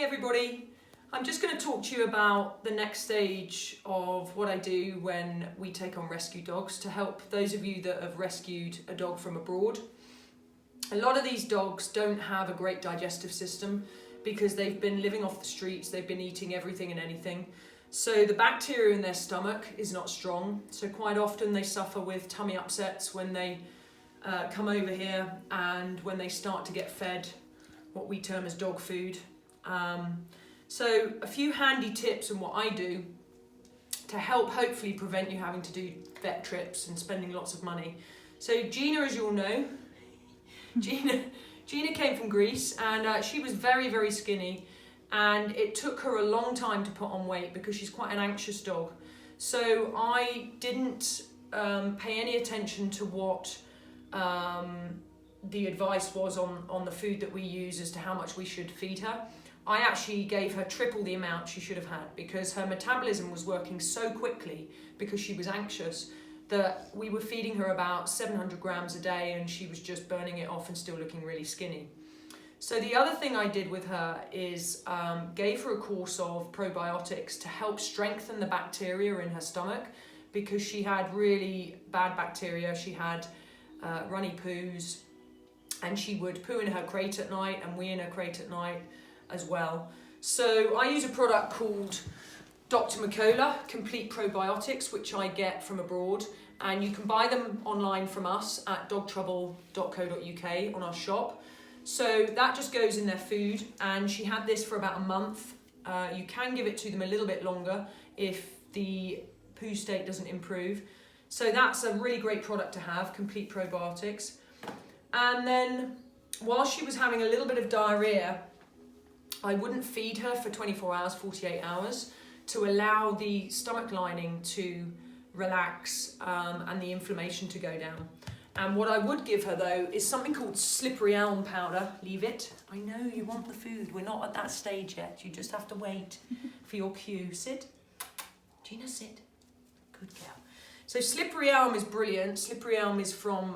Hey everybody, I'm just going to talk to you about the next stage of what I do when we take on rescue dogs to help those of you that have rescued a dog from abroad. A lot of these dogs don't have a great digestive system because they've been living off the streets, they've been eating everything and anything. So the bacteria in their stomach is not strong, so quite often they suffer with tummy upsets when they come over here and when they start to get fed what we term as dog food. So a few handy tips on what I do to help hopefully prevent you having to do vet trips and spending lots of money. So Gina, as you all know, Gina came from Greece and she was very, very skinny, and it took her a long time to put on weight because she's quite an anxious dog. So I didn't pay any attention to what the advice was on the food that we use as to how much we should feed her. I actually gave her triple the amount she should have had because her metabolism was working so quickly because she was anxious that we were feeding her about 700 grams a day and she was just burning it off and still looking really skinny. So the other thing I did with her is gave her a course of probiotics to help strengthen the bacteria in her stomach because she had really bad bacteria. She had runny poos, and she would poo in her crate at night and wee in her crate at night as well. So I use a product called Dr. McCullough Complete Probiotics, which I get from abroad, and you can buy them online from us at dogtrouble.co.uk on our shop. So that just goes in their food, and she had this for about a month. You can give it to them a little bit longer if the poo state doesn't improve. So that's a really great product to have, Complete Probiotics. And then while she was having a little bit of diarrhea, I wouldn't feed her for 24 hours, 48 hours to allow the stomach lining to relax and the inflammation to go down. And what I would give her though is something called slippery elm powder. Leave it. I know you want the food. We're not at that stage yet. You just have to wait for your cue. Sit. Gina, sit. Good girl. So slippery elm is brilliant. Slippery elm is from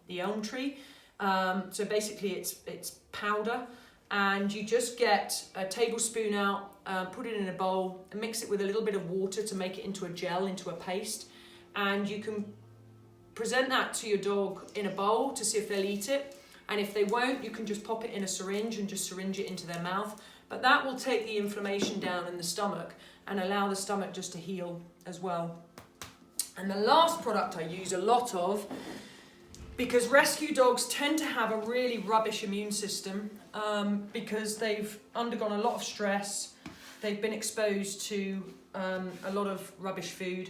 the elm tree. So basically it's powder, and you just get a tablespoon out, put it in a bowl, and mix it with a little bit of water to make it into a gel, into a paste. And you can present that to your dog in a bowl to see if they'll eat it. And if they won't, you can just pop it in a syringe and just syringe it into their mouth. But that will take the inflammation down in the stomach and allow the stomach just to heal as well. And the last product I use a lot of, because rescue dogs tend to have a really rubbish immune system because they've undergone a lot of stress, they've been exposed to a lot of rubbish food.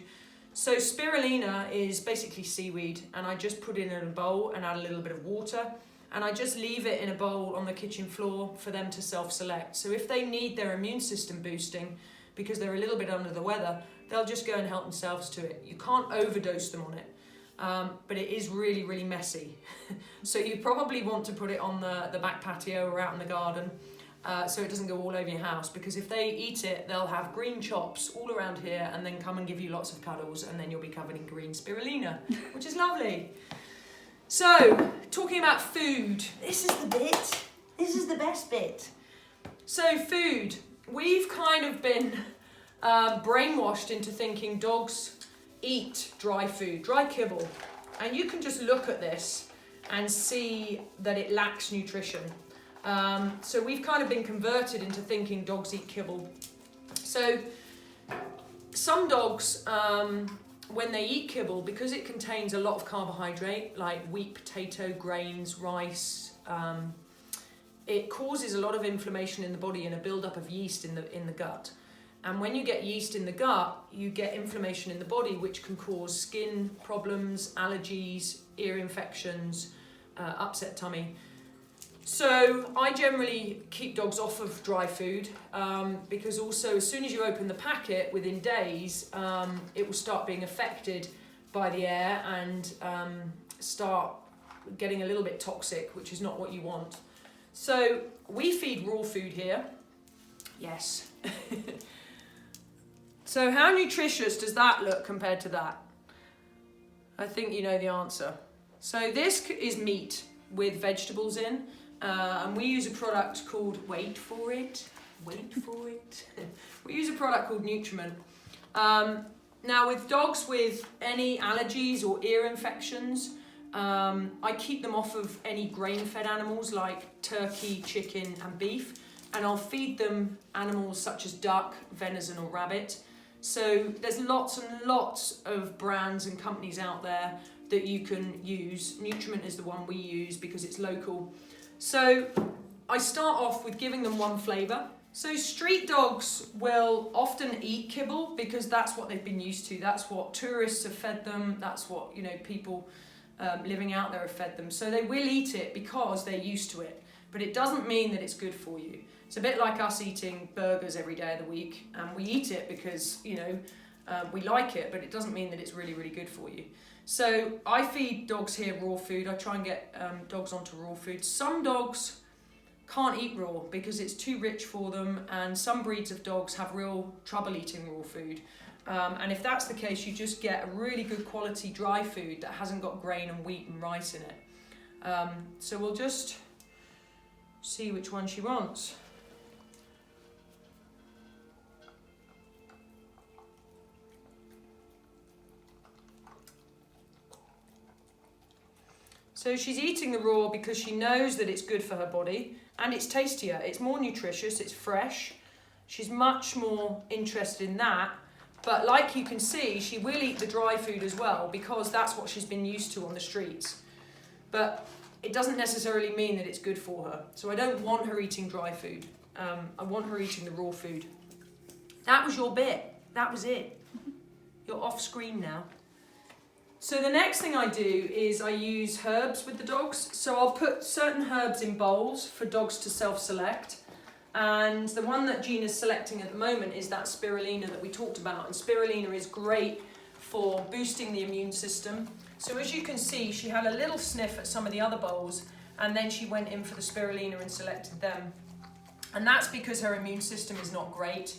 So spirulina is basically seaweed, and I just put it in a bowl and add a little bit of water, and I just leave it in a bowl on the kitchen floor for them to self-select. So if they need their immune system boosting because they're a little bit under the weather, they'll just go and help themselves to it. You can't overdose them on it, but it is really, really messy. So you probably want to put it on the back patio or out in the garden so it doesn't go all over your house, because if they eat it, they'll have green chops all around here and then come and give you lots of cuddles, and then you'll be covered in green spirulina, which is lovely. So, talking about food, this is the bit. This is the best bit. So food, we've kind of been brainwashed into thinking dogs eat dry food, dry kibble, and you can just look at this and see that it lacks nutrition. So we've kind of been converted into thinking dogs eat kibble. So some dogs, when they eat kibble, because it contains a lot of carbohydrate like wheat, potato, grains, rice, it causes a lot of inflammation in the body and a build-up of yeast in the gut. And when you get yeast in the gut, you get inflammation in the body, which can cause skin problems, allergies, ear infections, upset tummy. So I generally keep dogs off of dry food because also as soon as you open the packet, within days, it will start being affected by the air and start getting a little bit toxic, which is not what you want. So we feed raw food here. Yes. So how nutritious does that look compared to that? I think you know the answer. So this is meat with vegetables in, and we use a product called, wait for it, wait for it. We use a product called Nutriment. Now with dogs with any allergies or ear infections, I keep them off of any grain-fed animals like turkey, chicken and beef, and I'll feed them animals such as duck, venison or rabbit. So there's lots and lots of brands and companies out there that you can use. Nutriment is the one we use because it's local. So I start off with giving them one flavour. So street dogs will often eat kibble because that's what they've been used to. That's what tourists have fed them. That's what, you know, people living out there have fed them. So they will eat it because they're used to it. But it doesn't mean that it's good for you. It's a bit like us eating burgers every day of the week. And we eat it because, you know, we like it, but it doesn't mean that it's really, really good for you. So I feed dogs here raw food. I try and get dogs onto raw food. Some dogs can't eat raw because it's too rich for them, and some breeds of dogs have real trouble eating raw food. And if that's the case, you just get a really good quality dry food that hasn't got grain and wheat and rice in it. So we'll just see which one she wants. So she's eating the raw because she knows that it's good for her body and it's tastier, it's more nutritious, it's fresh. She's much more interested in that. But like you can see, she will eat the dry food as well because that's what she's been used to on the streets. But it doesn't necessarily mean that it's good for her. So I don't want her eating dry food. I want her eating the raw food. That was your bit. That was it. You're off screen now. So the next thing I do is I use herbs with the dogs. So I'll put certain herbs in bowls for dogs to self-select. And the one that Gina's selecting at the moment is that spirulina that we talked about. And spirulina is great for boosting the immune system. So as you can see, she had a little sniff at some of the other bowls and then she went in for the spirulina and selected them. And that's because her immune system is not great.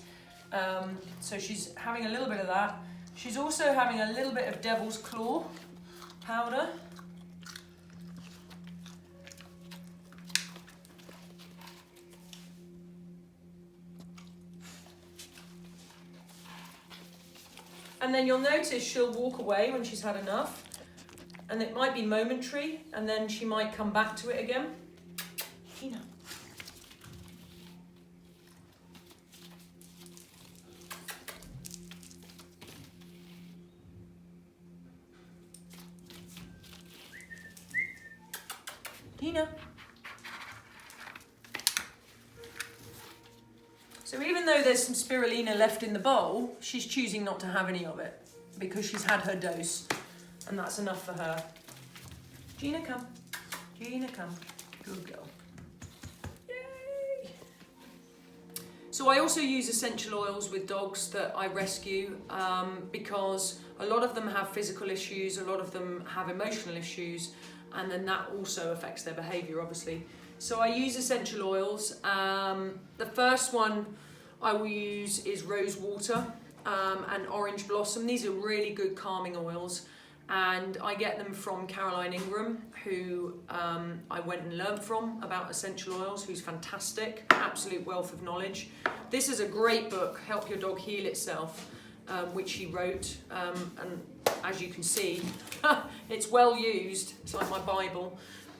So she's having a little bit of that. She's also having a little bit of devil's claw powder. And then you'll notice she'll walk away when she's had enough. And it might be momentary, and then she might come back to it again. Gina. Gina. So even though there's some spirulina left in the bowl, she's choosing not to have any of it because she's had her dose and that's enough for her. Gina, come. Gina, come. Good girl. Yay! So I also use essential oils with dogs that I rescue because a lot of them have physical issues, a lot of them have emotional issues, and then that also affects their behaviour, obviously. So I use essential oils. The first one I will use is rose water and orange blossom. These are really good calming oils, and I get them from Caroline Ingram, who I went and learnt from about essential oils, who's fantastic, absolute wealth of knowledge. This is a great book, Help Your Dog Heal Itself, which she wrote, and as you can see, it's well used. It's like my Bible.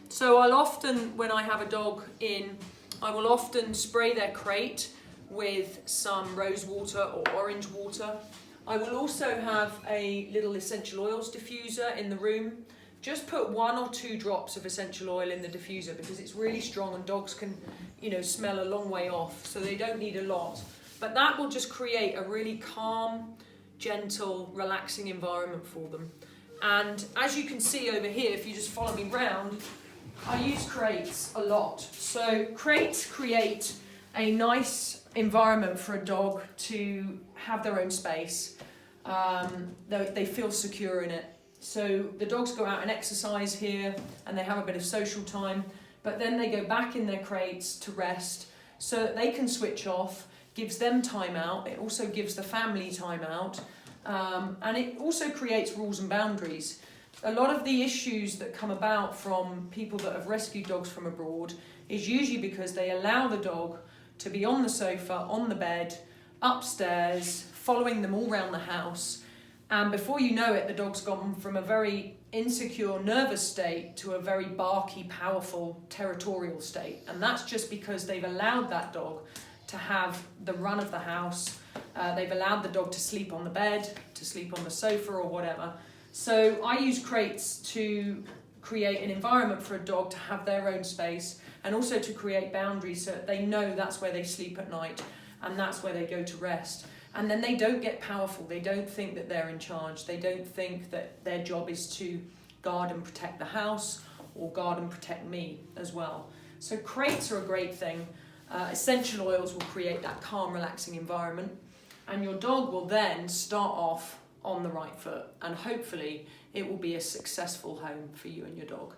So I'll often, when I have a dog in, I will often spray their crate with some rose water or orange water. I will also have a little essential oils diffuser in the room. Just put 1 or 2 drops of essential oil in the diffuser because it's really strong and dogs can, you know, smell a long way off, so they don't need a lot. But that will just create a really calm, gentle, relaxing environment for them. And as you can see over here, if you just follow me round, I use crates a lot. So crates create a nice environment for a dog to have their own space. They feel secure in it. So the dogs go out and exercise here and they have a bit of social time, but then they go back in their crates to rest so that they can switch off, gives them time out. It also gives the family time out. And it also creates rules and boundaries. A lot of the issues that come about from people that have rescued dogs from abroad is usually because they allow the dog to be on the sofa, on the bed, upstairs, following them all around the house. And before you know it, the dog's gone from a very insecure, nervous state to a very barky, powerful, territorial state. And that's just because they've allowed that dog to have the run of the house. They've allowed the dog to sleep on the bed, to sleep on the sofa or whatever. So I use crates to create an environment for a dog to have their own space, and also to create boundaries so that they know that's where they sleep at night and that's where they go to rest. And then they don't get powerful. They don't think that they're in charge. They don't think that their job is to guard and protect the house or guard and protect me as well. So crates are a great thing. Essential oils will create that calm, relaxing environment, and your dog will then start off on the right foot, and hopefully it will be a successful home for you and your dog.